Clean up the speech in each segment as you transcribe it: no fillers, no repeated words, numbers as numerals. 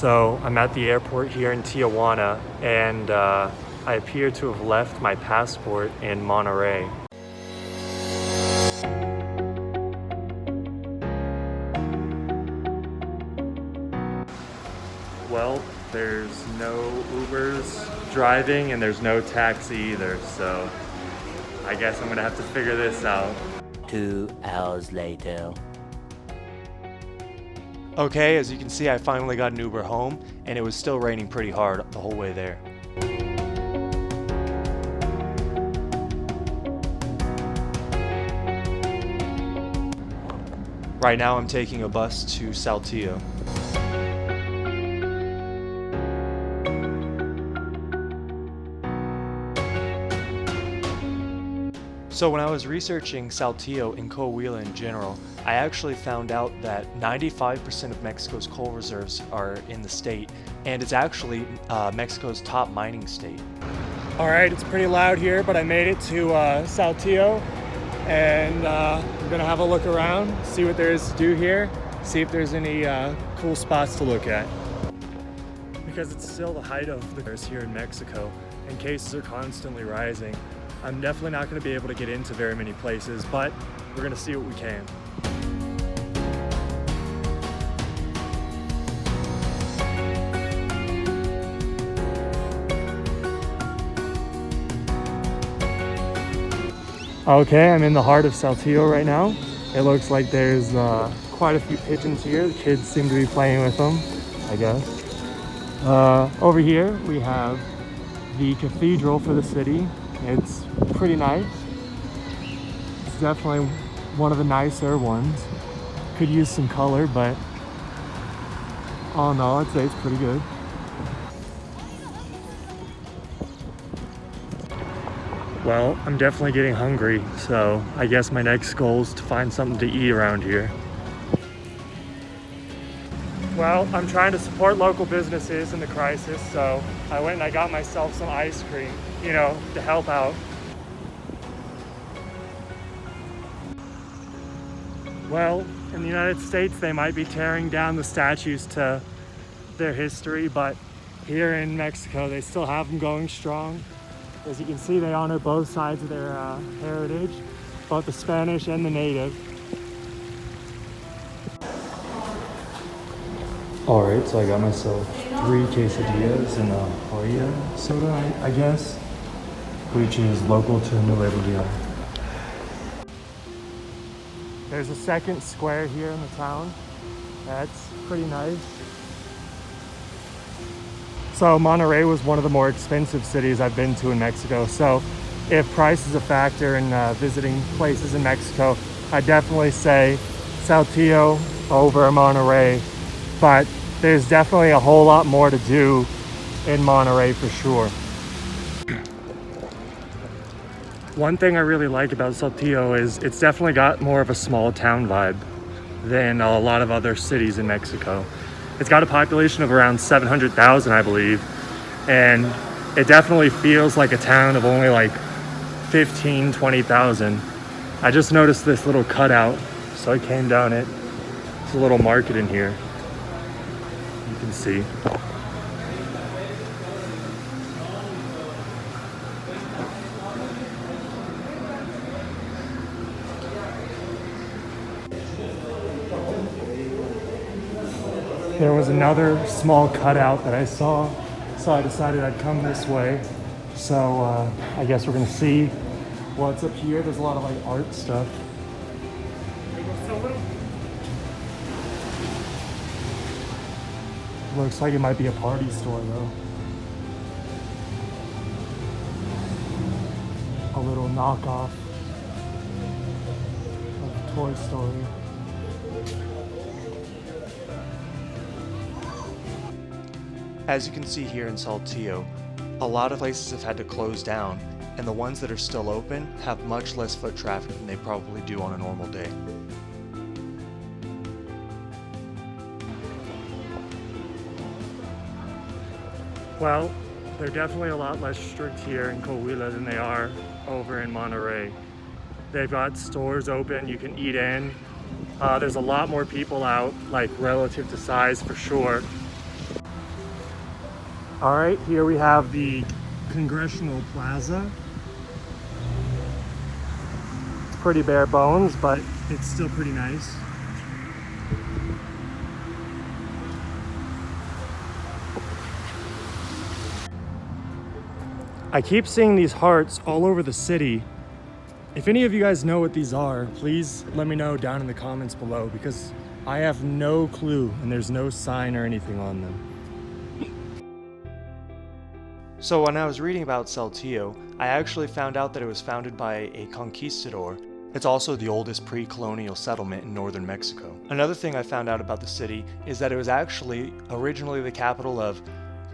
So I'm at the airport here in Tijuana, and I appear to have left my passport in Monterrey. Well, there's no Ubers driving and there's no taxi either, so I guess I'm gonna have to figure this out. 2 hours later. Okay, as you can see, I finally got an Uber home, and it was still raining pretty hard the whole way there. Right now I'm taking a bus to Saltillo. So when I was researching Saltillo and Coahuila in general, I actually found out that 95% of Mexico's coal reserves are in the state, and it's actually Mexico's top mining state. All right, it's pretty loud here, but I made it to Saltillo, and I'm gonna have a look around, see what there is to do here, see if there's any cool spots to look at. Because it's still the height of the years here in Mexico, and cases are constantly rising, I'm definitely not going to be able to get into very many places, but we're going to see what we can. Okay, I'm in the heart of Saltillo right now. It looks like there's quite a few pigeons here. The kids seem to be playing with them, I guess. Over here we have the cathedral for the city. It's pretty nice. It's definitely one of the nicer ones. Could use some color, but all in all, I'd say it's pretty good. Well, I'm definitely getting hungry, so I guess my next goal is to find something to eat around here. Well, I'm trying to support local businesses in the crisis, so I went and I got myself some ice cream, you know, to help out. Well, in the United States, they might be tearing down the statues to their history, but here in Mexico, they still have them going strong. As you can see, they honor both sides of their heritage, both the Spanish and the native. All right, so I got myself 3 quesadillas and a Hoya soda, I guess, which is local to Nuevo Leon. There's a second square here in the town. That's pretty nice. So Monterrey was one of the more expensive cities I've been to in Mexico. So if price is a factor in visiting places in Mexico, I definitely say Saltillo over Monterrey. But there's definitely a whole lot more to do in Monterrey for sure. One thing I really like about Saltillo is it's definitely got more of a small town vibe than a lot of other cities in Mexico. It's got a population of around 700,000, I believe, and it definitely feels like a town of only like 15, 20,000. I just noticed this little cutout, so I came down it. There's a little market in here. You can see. There was another small cutout that I saw, so I decided I'd come this way. So I guess we're gonna see what's up here. There's a lot of like art stuff. Looks like it might be a party store though. A little knockoff of Toy Story. As you can see here in Saltillo, a lot of places have had to close down, and the ones that are still open have much less foot traffic than they probably do on a normal day. Well, they're definitely a lot less strict here in Coahuila than they are over in Monterrey. They've got stores open, you can eat in. There's a lot more people out, like relative to size for sure. All right, here we have the Congressional Plaza. It's pretty bare bones, but it's still pretty nice. I keep seeing these hearts all over the city. If any of you guys know what these are, please let me know down in the comments below, because I have no clue and there's no sign or anything on them. So when I was reading about Saltillo, I actually found out that it was founded by a conquistador. It's also the oldest pre-colonial settlement in northern Mexico. Another thing I found out about the city is that it was actually originally the capital of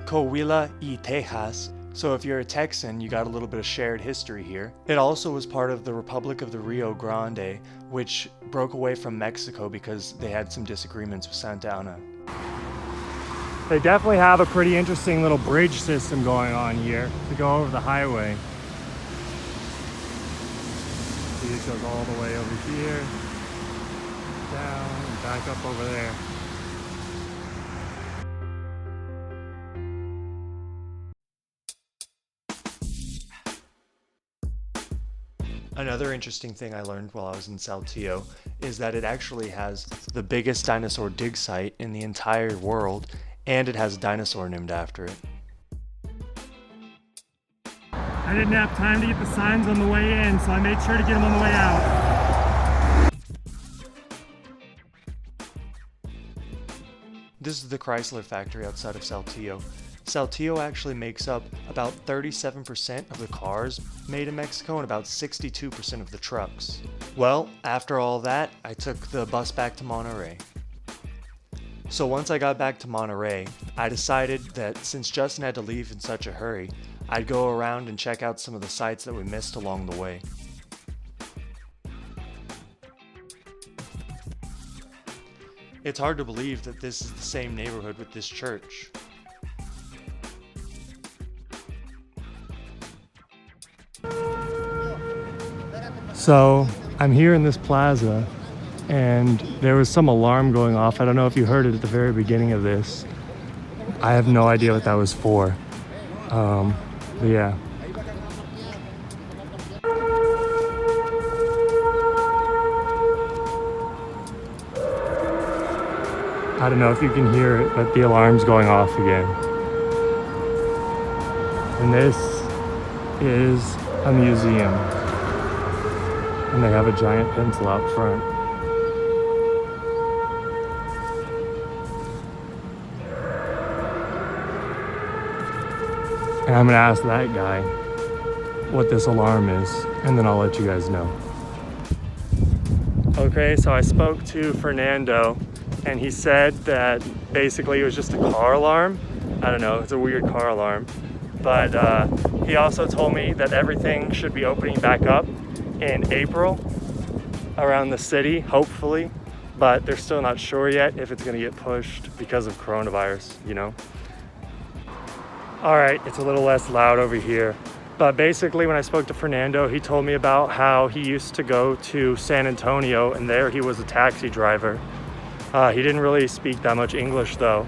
Coahuila Texas. So if you're a Texan, you got a little bit of shared history here. It also was part of the Republic of the Rio Grande, which broke away from Mexico because they had some disagreements with Santa Ana. They definitely have a pretty interesting little bridge system going on here to go over the highway. See, it goes all the way over here, down, and back up over there. Another interesting thing I learned while I was in Saltillo is that it actually has the biggest dinosaur dig site in the entire world, and it has a dinosaur named after it. I didn't have time to get the signs on the way in, so I made sure to get them on the way out. This is the Chrysler factory outside of Saltillo. Saltillo actually makes up about 37% of the cars made in Mexico and about 62% of the trucks. Well, after all that, I took the bus back to Monterrey. So once I got back to Monterrey, I decided that since Justin had to leave in such a hurry, I'd go around and check out some of the sites that we missed along the way. It's hard to believe that this is the same neighborhood with this church. So I'm here in this plaza, and there was some alarm going off. I don't know if you heard it at the very beginning of this. I have no idea what that was for. But yeah. I don't know if you can hear it, but the alarm's going off again. And this is a museum. And they have a giant pencil out front. And I'm gonna ask that guy what this alarm is, and then I'll let you guys know. Okay, so I spoke to Fernando, and he said that basically it was just a car alarm. I don't know, it's a weird car alarm. But he also told me that everything should be opening back up in April around the city, hopefully, but they're still not sure yet if it's gonna get pushed because of coronavirus, you know? All right, it's a little less loud over here, but basically when I spoke to Fernando, he told me about how he used to go to San Antonio, and there he was a taxi driver. He didn't really speak that much English though.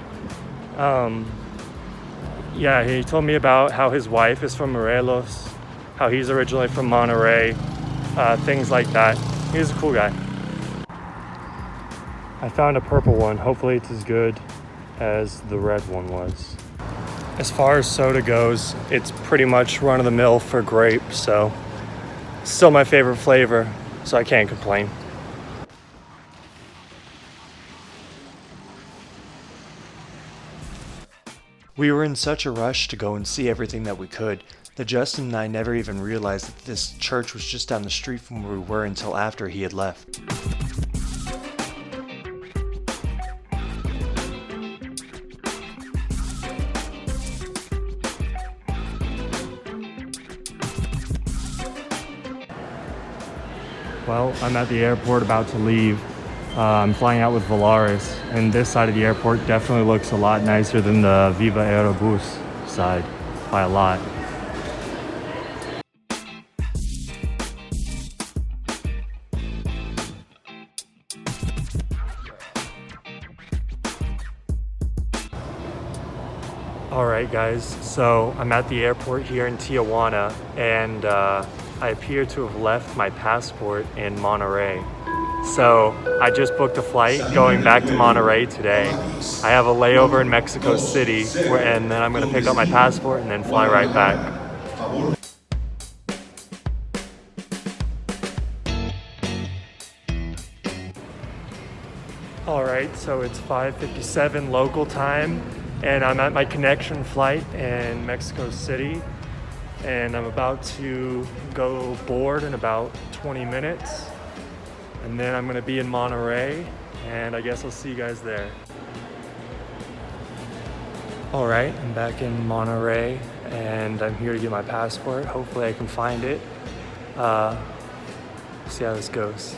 Yeah, he told me about how his wife is from Morelos, how he's originally from Monterrey, things like that. He's a cool guy. I found a purple one. Hopefully it's as good as the red one was. As far as soda goes, it's pretty much run-of-the-mill for grape, so still my favorite flavor, so I can't complain. We were in such a rush to go and see everything that we could that Justin and I never even realized that this church was just down the street from where we were until after he had left. Well, I'm at the airport about to leave. I'm flying out with Volaris, and this side of the airport definitely looks a lot nicer than the Viva Aerobus side, by a lot. Alright guys, so I'm at the airport here in Tijuana, and I appear to have left my passport in Monterrey. So I just booked a flight going back to Monterrey today. I have a layover in Mexico City, and then I'm going to pick up my passport and then fly right back. Alright, so it's 5:57 local time, and I'm at my connection flight in Mexico City, and I'm about to go board in about 20 minutes, and then I'm going to be in Monterrey, and I guess I'll see you guys there. Alright, I'm back in Monterrey, and I'm here to get my passport. Hopefully I can find it. See how this goes.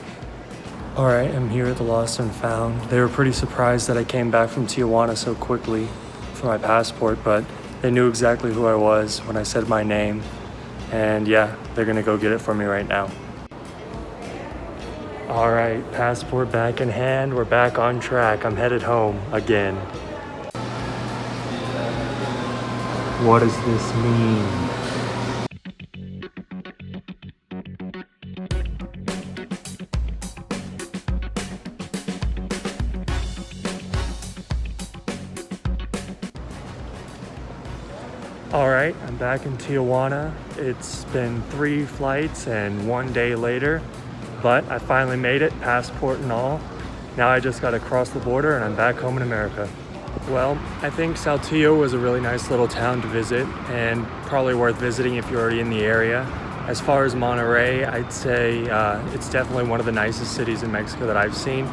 Alright, I'm here at the Lost and Found. They were pretty surprised that I came back from Tijuana so quickly for my passport, but they knew exactly who I was when I said my name. And yeah, they're gonna go get it for me right now. Alright, passport back in hand. We're back on track. I'm headed home again. What does this mean? Alright, I'm back in Tijuana. It's been 3 flights and 1 day later, but I finally made it, passport and all. Now I just gotta cross the border and I'm back home in America. Well, I think Saltillo was a really nice little town to visit, and probably worth visiting if you're already in the area. As far as Monterrey, I'd say it's definitely one of the nicest cities in Mexico that I've seen.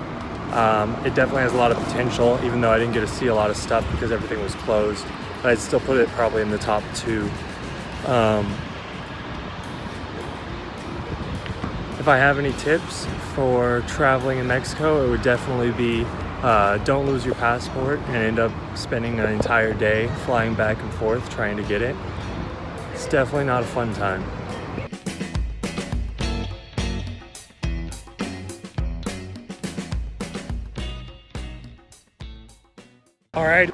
It definitely has a lot of potential, even though I didn't get to see a lot of stuff because everything was closed. But I'd still put it probably in the top 2. If I have any tips for traveling in Mexico, it would definitely be don't lose your passport and end up spending an entire day flying back and forth trying to get it. It's definitely not a fun time. All right.